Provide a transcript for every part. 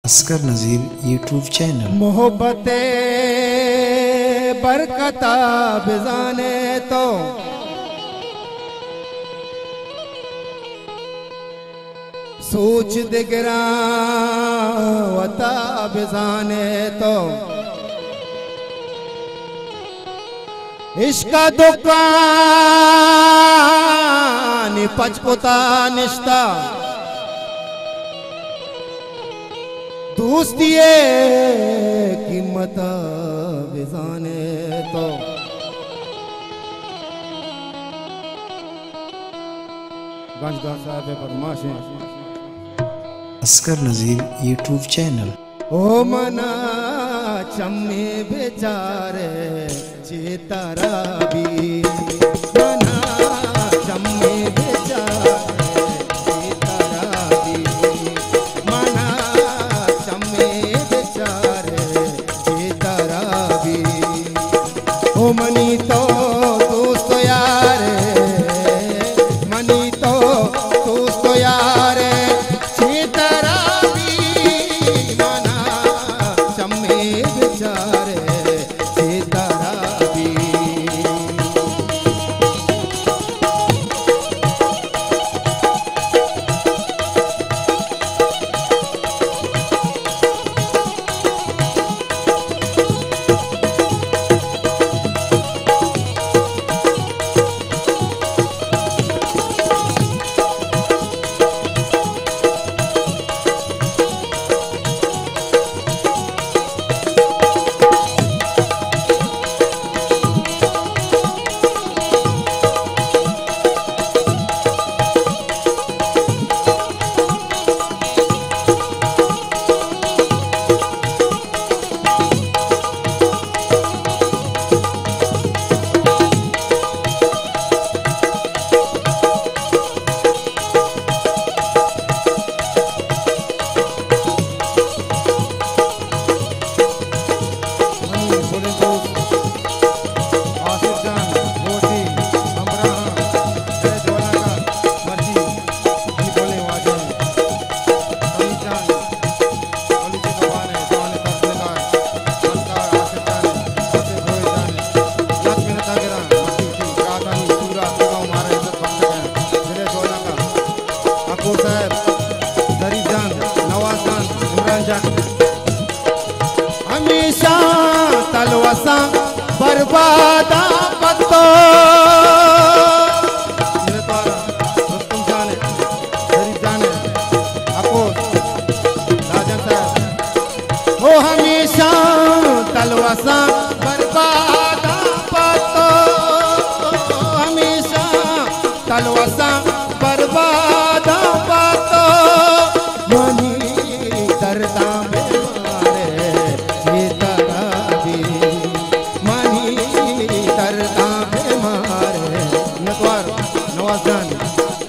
असगर नज़ीर YouTube channel. Mohabbatein बरकता Bijane तो सोच दिगरा वता बिजाने तो इश्का दुकान पचपुता निश्ता दोस्तिए कीमत बिजाने तो गंजगा साहब बदमाश हैं। असगर नज़ीर यूट्यूब चैनल। ओ मना चम्मे बेचारे चेतारा भी मना चम्मे बेचारे चेतारा भी मना चम्मे बेचारे चेतारा भी ओ मनी तो दोस्त यार मनी तो दोस्त यार चेतारा भी मना चम्मे बेचारे चेतारा भी हमेशा तलवसा बर्बादा पत्तो तुम जाने गरीब जाने आपको राजन साहब हो हमेशा तलवसा बर्बादा पत्तो हमेशा तलवसा बर्बादा पत्तो मनी दर्दा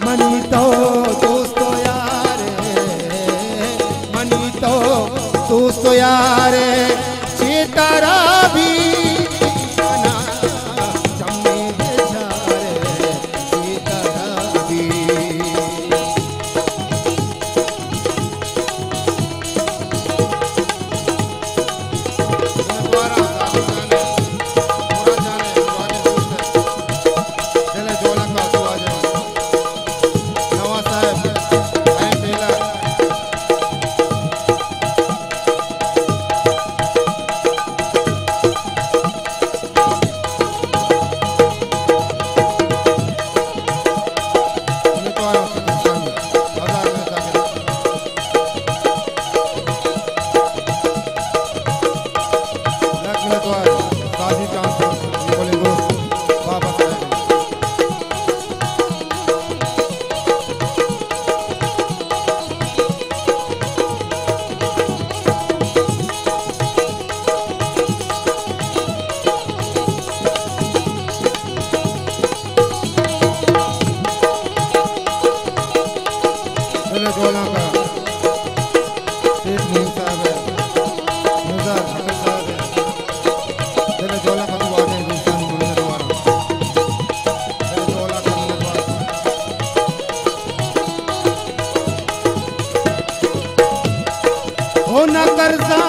मनी तो दोस्तो यार मनी तो दोस्तो यार चेतारा भी मना चम्मे बेचारे चेतारा भी न कर्जा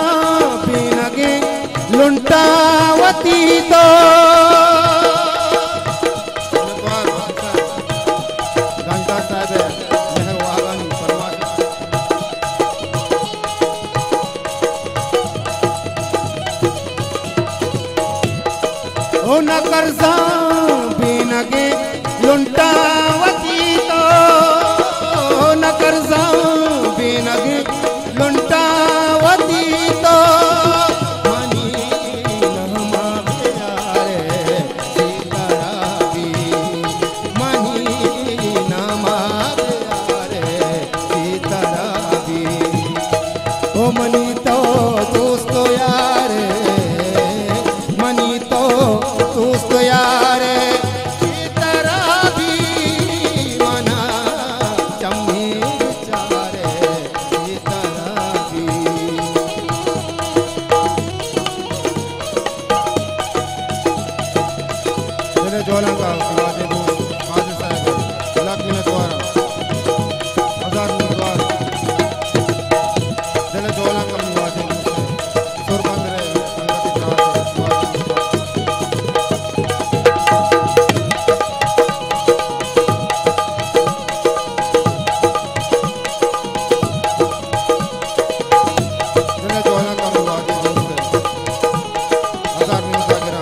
पीनगे लुंटावती तो घंटा साहब मेहर वागन फरमाए ओ न कर्जा पीनगे लुंटावती तो न कर्जा पीनगे लुंटावती तो मनी नहमा प्यारे सीतारावी मनी नहमा प्यारे सीतारावी ओ मनी तो दोस्तो यार मनी तो दोस्तो यार सीतारावी मना चम्मी चारे सीतारावी तेरे जोला का वादे दो वादे साहब लाख मिनट द्वारा 1000 मिनट द्वारा तेरे जोला का वादे सुर बंद रहे संगति तेरे जोला का वादे 1000 मिनट का गिरा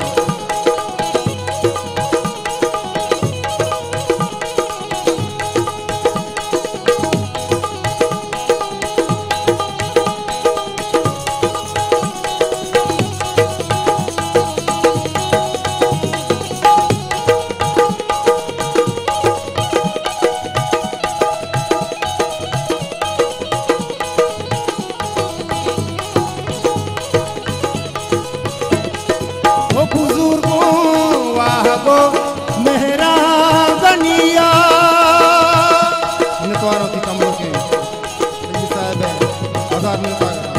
ओ बुजुर्गों वाह गो मेहरा गनिया इन्हें तो आ रही थी कमरों की साहब 1000 मिनट का